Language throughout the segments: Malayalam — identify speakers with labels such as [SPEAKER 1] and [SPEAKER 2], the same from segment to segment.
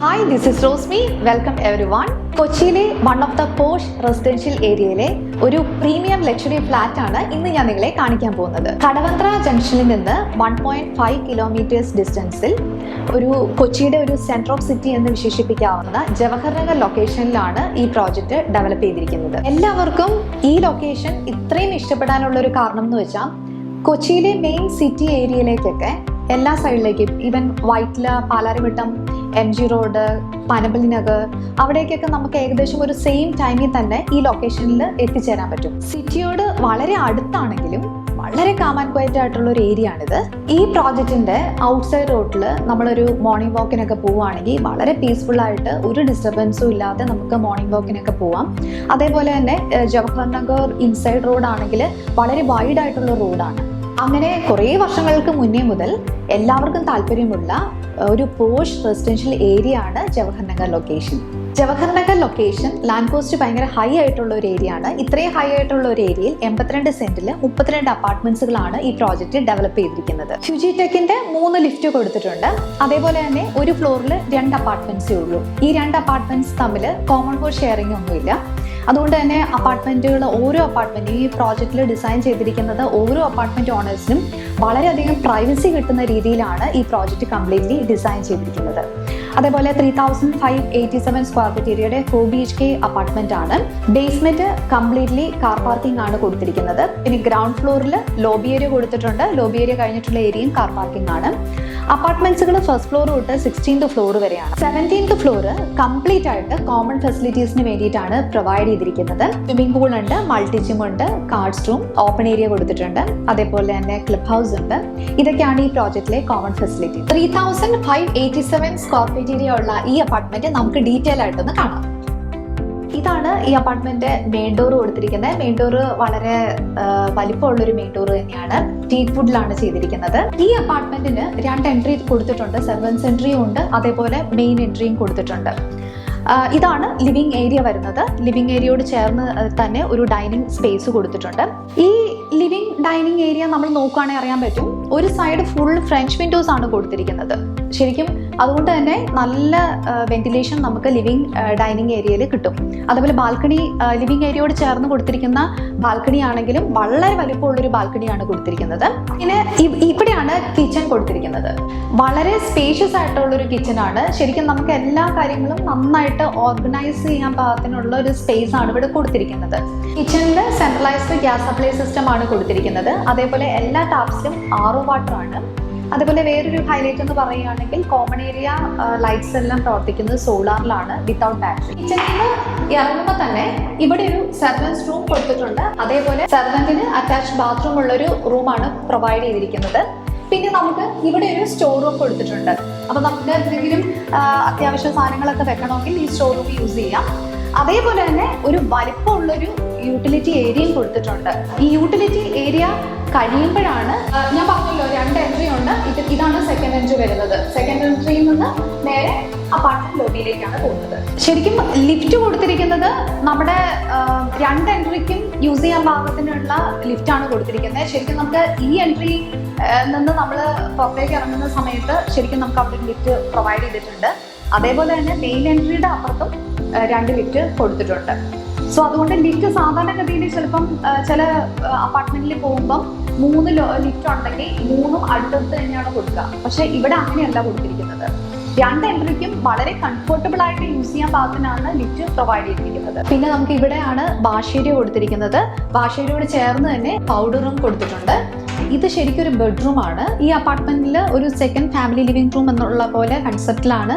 [SPEAKER 1] Hi, this is Rosmi. Welcome everyone. കൊച്ചിയിലെ one of the posh residential ഏരിയയിലെ ഒരു പ്രീമിയം ലക്ഷറി ഫ്ലാറ്റ് ആണ് ഇന്ന് ഞാൻ നിങ്ങളെ കാണിക്കാൻ പോകുന്നത്. കടവന്ത്ര ജംഗ്ഷനിൽ നിന്ന് 1.5 കിലോമീറ്റേഴ്സ് ഡിസ്റ്റൻസിൽ കൊച്ചിയുടെ ഒരു സെന്റർ ഓഫ് സിറ്റി എന്ന് വിശേഷിപ്പിക്കാവുന്ന ജവഹർ നഗർ ലൊക്കേഷനിലാണ് ഈ പ്രോജക്റ്റ് ഡെവലപ്പ് ചെയ്തിരിക്കുന്നത്. എല്ലാവർക്കും ഈ ലൊക്കേഷൻ ഇത്രയും ഇഷ്ടപ്പെടാനുള്ള ഒരു കാരണം എന്ന് വെച്ചാൽ കൊച്ചിയിലെ മെയിൻ സിറ്റി ഏരിയയിലേക്കൊക്കെ എല്ലാ സൈഡിലേക്കും even Vyttila, Palarivattom, MG road, Panampilly Nagar അവിടേക്കൊക്കെ നമുക്ക് ഏകദേശം ഒരു സെയിം ടൈമിൽ തന്നെ ഈ ലൊക്കേഷനിൽ എത്തിച്ചേരാൻ പറ്റും. സിറ്റിയോട് വളരെ അടുത്താണെങ്കിലും വളരെ കാം ആൻഡ് ക്വയറ്റ് ആയിട്ടുള്ള ഒരു ഏരിയ ആണിത്. ഈ പ്രോജക്റ്റിന്റെ ഔട്ട്സൈഡ് റോഡിൽ നമ്മളൊരു മോർണിംഗ് വാക്കിനൊക്കെ പോവുകയാണെങ്കിൽ വളരെ പീസ്ഫുൾ ആയിട്ട് ഒരു ഡിസ്റ്റർബൻസും ഇല്ലാതെ നമുക്ക് മോർണിംഗ് വാക്കിനൊക്കെ പോവാം. അതേപോലെ തന്നെ ജവഹർ നഗർ ഇൻസൈഡ് റോഡ് ആണെങ്കിൽ വളരെ വൈഡ് ആയിട്ടുള്ള റോഡാണ്. അങ്ങനെ കുറേ വർഷങ്ങൾക്ക് മുന്നേ മുതൽ എല്ലാവർക്കും താല്പര്യമുള്ള ഒരു പോഷ് റെസിഡൻഷ്യൽ ഏരിയ ആണ് Jawahar Nagar location. Jawahar Nagar location land cost ഭയങ്കര ഹൈ ആയിട്ടുള്ള ഒരു ഏരിയ ആണ്. ഇത്രയും ഹൈ ആയിട്ടുള്ള ഒരു ഏരിയയിൽ 82 സെന്റിൽ 32 അപ്പാർട്ട്മെന്റ്സുകളാണ് ഈ പ്രോജക്റ്റ് ഡെവലപ്പ് ചെയ്തിരിക്കുന്നത്. ഫ്യൂജി ടെക്കിന്റെ 3 ലിഫ്റ്റ് കൊടുത്തിട്ടുണ്ട്. അതേപോലെ തന്നെ ഒരു ഫ്ലോറിൽ 2 അപ്പാർട്ട്മെന്റ്സേ ഉള്ളൂ. ഈ 2 അപ്പാർട്ട്മെന്റ്സ് തമ്മിൽ കോമൺ ഹോൾ ഷെയറിംഗ് ഒന്നുമില്ല. അതുകൊണ്ട് തന്നെ ഓരോ അപ്പാർട്ട്മെന്റ് ഈ പ്രോജക്റ്റിൽ ഡിസൈൻ ചെയ്തിരിക്കുന്നത് ഓരോ അപ്പാർട്ട്മെന്റ് ഓണേഴ്സിനും വളരെയധികം പ്രൈവസി കിട്ടുന്ന രീതിയിലാണ് ഈ പ്രോജക്റ്റ് കംപ്ലീറ്റ്ലി ഡിസൈൻ ചെയ്തിരിക്കുന്നത്. അതേപോലെ 3587 സ്ക്വയർ ഫീറ്റ് ഏരിയയുടെ 4 BHK അപ്പാർട്ട്മെന്റ് ആണ്. ബേസ്മെന്റ് കംപ്ലീറ്റ്ലി കാർ പാർക്കിംഗ് ആണ് കൊടുത്തിരിക്കുന്നത്. ഇനി ഗ്രൗണ്ട് ഫ്ലോറിൽ ലോബി ഏരിയ കൊടുത്തിട്ടുണ്ട്. ലോബി ഏരിയ കഴിഞ്ഞിട്ടുള്ള ഏരിയയും കാർ പാർക്കിംഗ് ആണ്. അപ്പാർട്ട്മെന്റ്സുകൾ ഫസ്റ്റ് ഫ്ലോർ തൊട്ട് 16th ഫ്ലോർ വരെയാണ്. 17th ഫ്ലോർ കംപ്ലീറ്റ് ആയിട്ട് കോമൺ ഫെസിലിറ്റീസിന് വേണ്ടിയിട്ടാണ് പ്രൊവൈഡ് ചെയ്തിരിക്കുന്നത്. സ്വിമ്മിംഗ് പൂൾ ഉണ്ട്, മൾട്ടി ജിം ഉണ്ട്, കാർഡ്സ് റൂം, ഓപ്പൺ ഏരിയ കൊടുത്തിട്ടുണ്ട്. അതേപോലെ തന്നെ ക്ലബ് ഹൗസ് ഉണ്ട്. ഇതൊക്കെയാണ് ഈ പ്രോജക്റ്റിലെ common facility. 3587 square feet area ഉള്ള ഈ അപ്പാർട്ട്മെന്റ് നമുക്ക് ഡീറ്റെയിൽ ആയിട്ടൊന്ന് കാണാം. ഇതാണ് ഈ അപ്പാർട്ട്മെന്റ് മെയിൻ ഡോർ കൊടുത്തിരിക്കുന്നത്. മെയിൻ ഡോർ വളരെ വലിപ്പമുള്ളൊരു മെയിൻ ഡോർ തന്നെയാണ്. ടീക്ക് വുഡിലാണ് ചെയ്തിരിക്കുന്നത്. ഈ അപ്പാർട്ട്മെന്റിന് 2 എൻട്രി കൊടുത്തിട്ടുണ്ട്. സെർവൻസ് എൻട്രിയും ഉണ്ട്, അതേപോലെ മെയിൻ എൻട്രിയും കൊടുത്തിട്ടുണ്ട്. ഇതാണ് ലിവിംഗ് ഏരിയ വരുന്നത്. ലിവിംഗ് ഏരിയയോട് ചേർന്ന് തന്നെ ഒരു ഡൈനിങ് സ്പേസ് കൊടുത്തിട്ടുണ്ട്. ഈ ലിവിംഗ് ഡൈനിങ് ഏരിയ നമ്മൾ നോക്കുകയാണെങ്കിൽ അറിയാൻ പറ്റും, ഒരു സൈഡ് ഫുൾ ഫ്രഞ്ച് വിൻഡോസ് ആണ് കൊടുത്തിരിക്കുന്നത്. ശരിക്കും അതുകൊണ്ട് തന്നെ നല്ല വെന്റിലേഷൻ നമുക്ക് ലിവിംഗ് ഡൈനിങ് ഏരിയയിൽ കിട്ടും. അതുപോലെ ബാൽക്കണി ലിവിംഗ് ഏരിയയോട് ചേർന്ന് കൊടുത്തിരിക്കുന്ന ബാൽക്കണി ആണെങ്കിലും വളരെ വലിപ്പമുള്ളൊരു ബാൽക്കണിയാണ് കൊടുത്തിരിക്കുന്നത്. പിന്നെ ഇവിടെയാണ് കിച്ചൺ കൊടുത്തിരിക്കുന്നത്. വളരെ സ്പേഷ്യസ് ആയിട്ടുള്ളൊരു കിച്ചൺ ആണ്. ശരിക്കും നമുക്ക് എല്ലാ കാര്യങ്ങളും നന്നായിട്ട് ഓർഗനൈസ് ചെയ്യാൻ പാകത്തിനുള്ള ഒരു സ്പേസ് ആണ് ഇവിടെ കൊടുത്തിരിക്കുന്നത്. കിച്ചണിൽ സെൻട്രലൈസ്ഡ് ഗ്യാസ് സപ്ലൈ സിസ്റ്റം ആണ് കൊടുത്തിരിക്കുന്നത്. അതേപോലെ എല്ലാ ടാപ്സിലും RO വാട്ടർ ആണ്. അതുപോലെ വേറൊരു ഹൈലൈറ്റ് എന്ന് പറയുകയാണെങ്കിൽ കോമൺ ഏരിയ ലൈറ്റ്സ് എല്ലാം പ്രവർത്തിക്കുന്നത് സോളാറിലാണ്, വിത്തൗട്ട് ബാറ്ററി. കിച്ചണിൽ നിന്ന് ഇറങ്ങുമ്പോൾ തന്നെ ഇവിടെ ഒരു സെർവൻസ് റൂം കൊടുത്തിട്ടുണ്ട്. അതേപോലെ സെർവന്റിന് അറ്റാച്ച്ഡ് ബാത്റൂം ഉള്ളൊരു റൂമാണ് പ്രൊവൈഡ് ചെയ്തിരിക്കുന്നത്. പിന്നെ നമുക്ക് ഇവിടെ ഒരു സ്റ്റോർ റൂം കൊടുത്തിട്ടുണ്ട്. അപ്പൊ നമുക്ക് എന്തെങ്കിലും അത്യാവശ്യ സാധനങ്ങളൊക്കെ വെക്കണമെങ്കിൽ ഈ സ്റ്റോർ റൂം യൂസ് ചെയ്യാം. അതേപോലെ തന്നെ ഒരു വലിപ്പമുള്ളൊരു യൂട്ടിലിറ്റി ഏരിയയും കൊടുത്തിട്ടുണ്ട്. ഈ യൂട്ടിലിറ്റി ഏരിയ കഴിയുമ്പോഴാണ് ഞാൻ പറഞ്ഞല്ലോ 2 എൻട്രി ഉണ്ട്. ഇതാണ് സെക്കൻഡ് എൻട്രി വരുന്നത്. സെക്കൻഡ് എൻട്രിയിൽ നിന്ന് നേരെ അപ്പാർട്ട്മെന്റ് ലോബിയിലേക്കാണ് പോകുന്നത്. ശരിക്കും ലിഫ്റ്റ് കൊടുത്തിരിക്കുന്നത് നമ്മുടെ 2 എൻട്രിക്കും യൂസ് ചെയ്യാൻ പാകത്തിനുള്ള ലിഫ്റ്റ് ആണ് കൊടുത്തിരിക്കുന്നത്. ശരിക്കും നമുക്ക് ഈ എൻട്രി നിന്ന് നമ്മൾ പുറത്തേക്ക് ഇറങ്ങുന്ന സമയത്ത് ശരിക്കും നമുക്ക് അവിടെ ലിഫ്റ്റ് പ്രൊവൈഡ് ചെയ്തിട്ടുണ്ട്. അതേപോലെ തന്നെ മെയിൻ എൻട്രിയുടെ അപ്പുറത്തും 2 ലിഫ്റ്റ് കൊടുത്തിട്ടുണ്ട്. സോ അതുകൊണ്ട് ലിഫ്റ്റ് സാധാരണഗതിയിൽ ചിലപ്പം ചില അപ്പാർട്ട്മെന്റിൽ പോകുമ്പം 3 ലിഫ്റ്റ് ഉണ്ടെങ്കിൽ 3ഉം അടുത്തടുത്ത് തന്നെയാണ് കൊടുക്കുക. പക്ഷെ ഇവിടെ അങ്ങനെയല്ല കൊടുത്തിരിക്കുന്നത്. 2 എൻട്രിക്കും വളരെ കംഫർട്ടബിൾ ആയിട്ട് യൂസ് ചെയ്യാൻ പാകത്തിനാണ് ലിഫ്റ്റ് പ്രൊവൈഡ് ചെയ്തിരിക്കുന്നത്. പിന്നെ നമുക്ക് ഇവിടെയാണ് വാഷ് ഏരിയ കൊടുത്തിരിക്കുന്നത്. വാഷ് ഏരിയയോട് ചേർന്ന് തന്നെ പൗഡർ റൂം കൊടുത്തിട്ടുണ്ട്. ഇത് ശരിക്കും ഒരു ബെഡ്റൂം ആണ്. ഈ അപ്പാർട്ട്മെന്റിൽ ഒരു സെക്കൻഡ് ഫാമിലി ലിവിംഗ് റൂം എന്നുള്ള പോലെ കൺസെപ്റ്റിലാണ്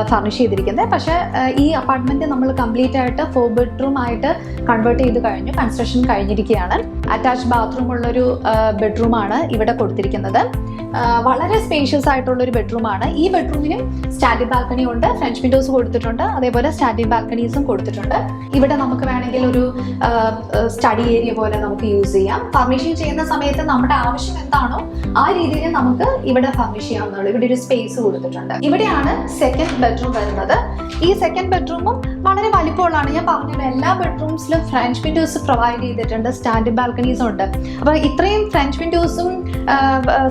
[SPEAKER 1] ഫർണിഷ് ചെയ്തിരിക്കുന്നത്. പക്ഷേ ഈ അപ്പാർട്ട്മെന്റ് നമ്മൾ കംപ്ലീറ്റ് ആയിട്ട് 4 ബെഡ്റൂം ആയിട്ട് കൺവേർട്ട് ചെയ്ത് കഴിഞ്ഞു. കൺസ്ട്രക്ഷൻ കഴിഞ്ഞിരിക്കുകയാണ്. അറ്റാച്ച്ഡ് ബാത്റൂം ഉള്ളൊരു ബെഡ്റൂമാണ് ഇവിടെ കൊടുത്തിരിക്കുന്നത്. വളരെ സ്പേഷ്യസ് ആയിട്ടുള്ള ഒരു ബെഡ്റൂമാണ്. ഈ ബെഡ്റൂമിനും സ്റ്റാൻഡിംഗ് ബാൽക്കണി ഉണ്ട്, ഫ്രഞ്ച് വിൻഡോസ് കൊടുത്തിട്ടുണ്ട്, അതേപോലെ സ്റ്റാൻഡിംഗ് ബാൽക്കണീസും കൊടുത്തിട്ടുണ്ട്. ഇവിടെ നമുക്ക് വേണമെങ്കിൽ ഒരു സ്റ്റഡി ഏരിയ പോലെ നമുക്ക് യൂസ് ചെയ്യാം. ഫർണിഷിംഗ് ചെയ്യുന്ന സമയത്ത് നമ്മുടെ ആവശ്യം എന്താണോ ആ രീതിയിൽ നമുക്ക് ഇവിടെ ഫർണിഷ് ചെയ്യാവുന്നതാണ്. ഇവിടെ ഒരു സ്പേസ് കൊടുത്തിട്ടുണ്ട്. ഇവിടെയാണ് സെക്കൻഡ് ബെഡ്റൂം വരുന്നത്. ഈ സെക്കൻഡ് ബെഡ്റൂമും വളരെ വലിപ്പമുള്ളതാണ്. ഞാൻ പറഞ്ഞത് എല്ലാ ബെഡ്റൂംസിലും ഫ്രഞ്ച് വിൻഡോസ് പ്രൊവൈഡ് ചെയ്തിട്ടുണ്ട്, സ്റ്റാൻഡിംഗ് ബാൽക്കണീസും ഉണ്ട്. അപ്പോൾ ഇത്രയും ഫ്രഞ്ച് വിൻഡോസും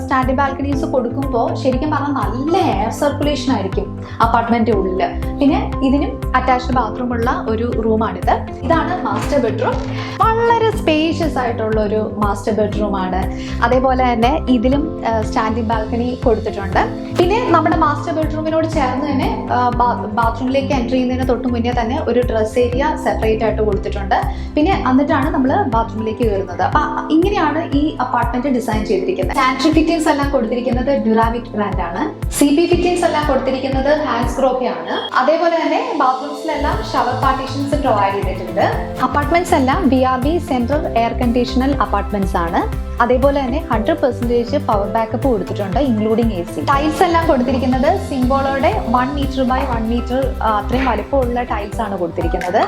[SPEAKER 1] സ്റ്റാൻഡിംഗ് ബാൽക്കണീസ് കൊടുക്കുമ്പോൾ ശരിക്കും പറഞ്ഞാൽ നല്ല എയർ സർക്കുലേഷൻ ആയിരിക്കും അപ്പാർട്ട്മെന്റ് ഉള്ളിൽ. പിന്നെ ഇതിനും അറ്റാച്ച്ഡ് ബാത്റൂം ഉള്ള ഒരു റൂമാണിത്. ഇതാണ് മാസ്റ്റർ ബെഡ്റൂം. വളരെ സ്പേഷ്യസ് ആയിട്ടുള്ള ഒരു മാസ്റ്റർ ബെഡ്റൂം ആണ്. അതേപോലെ തന്നെ ഇതിലും സ്റ്റാൻഡിംഗ് ബാൽക്കണി കൊടുത്തിട്ടുണ്ട്. പിന്നെ നമ്മുടെ മാസ്റ്റർ ബെഡ്റൂമിനോട് ചേർന്ന് തന്നെ ബാത്റൂമിലേക്ക് എൻ്റർ ചെയ്യുന്നതിന് തൊട്ട് മുന്നേ തന്നെ ഒരു ഡ്രസ് ഏരിയ സെപ്പറേറ്റ് ആയിട്ട് കൊടുത്തിട്ടുണ്ട്. പിന്നെ എന്നിട്ടാണ് നമ്മൾ ബാത്റൂമിലേക്ക് കയറുന്നത്. അപ്പൊ ഇങ്ങനെയാണ് ഈ അപ്പാർട്ട്മെന്റ് ഡിസൈൻ ചെയ്തിരിക്കുന്നത്. സാനിറ്ററി ഫിറ്റിംഗ്സ് എല്ലാം കൊടുത്തിരിക്കുന്നത് ഡ്യൂറാവിറ്റ് ബ്രാൻഡ് ആണ്. CP ഫിറ്റിംഗ്സ് എല്ലാം കൊടുത്തിരിക്കുന്നത് ഹാൻസ്ഗ്രോഹെ ആണ്. അതേപോലെ തന്നെ ബാത്റൂംസിലെല്ലാം ഷവർ പാർട്ടീഷൻസ് പ്രൊവൈഡ് ചെയ്തിട്ടുണ്ട്. അപ്പാർട്ട്മെന്റ്സ് എല്ലാം BRB central air conditional apartments ആണ്. അതേപോലെ തന്നെ 100% പവർ ബാക്കപ്പ് കൊടുത്തിട്ടുണ്ട്, ഇൻക്ലൂഡിംഗ് AC. ടൈൽസ് എല്ലാം കൊടുത്തിരിക്കുന്നത് സിംബോളോടെ 1 മീറ്റർ ബൈ 1 മീറ്റർ അത്രയും വലിപ്പമുള്ള ടൈൽസ് ആണ് കൊടുത്തിരിക്കുന്നത്.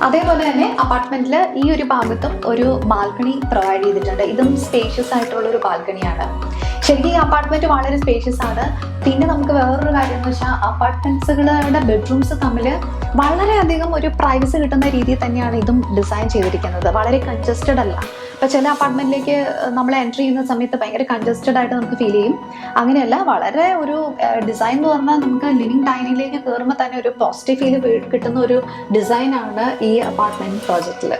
[SPEAKER 1] അതേപോലെ തന്നെ അപ്പാർട്ട്മെന്റിൽ ഈ ഒരു ഭാഗത്തും ഒരു ബാൽക്കണി പ്രൊവൈഡ് ചെയ്തിട്ടുണ്ട്. ഇതും സ്പേഷ്യസ് ആയിട്ടുള്ള ഒരു ബാൽക്കണിയാണ്. ശരിക്കും ഈ അപ്പാർട്ട്മെന്റ് വളരെ സ്പേഷ്യസ് ആണ്. പിന്നെ നമുക്ക് വേറൊരു കാര്യം എന്ന് വെച്ചാൽ അപ്പാർട്ട്മെന്റ്സുകളുടെ ബെഡ്റൂംസ് തമ്മിൽ വളരെയധികം ഒരു പ്രൈവസി കിട്ടുന്ന രീതിയിൽ തന്നെയാണ് ഇതും ഡിസൈൻ ചെയ്തിരിക്കുന്നത്. വളരെ കൺജസ്റ്റഡ് അല്ല. ഇപ്പം ചില അപ്പാർട്ട്മെന്റിലേക്ക് നമ്മൾ എൻട്രി ചെയ്യുന്ന സമയത്ത് ഭയങ്കര കൺജസ്റ്റഡ് ആയിട്ട് നമുക്ക് ഫീൽ ചെയ്യും. അങ്ങനെയല്ല, വളരെ ഒരു ഡിസൈൻ എന്ന് പറഞ്ഞാൽ നമുക്ക് ലിവിങ് ഡൈനിങ്ങിലേക്ക് കയറുമ്പോൾ തന്നെ ഒരു പോസിറ്റീവ് ഫീൽ കിട്ടുന്ന ഒരു ഡിസൈനാണ് ഈ അപ്പാർട്ട്മെന്റ് പ്രോജക്റ്റിൽ.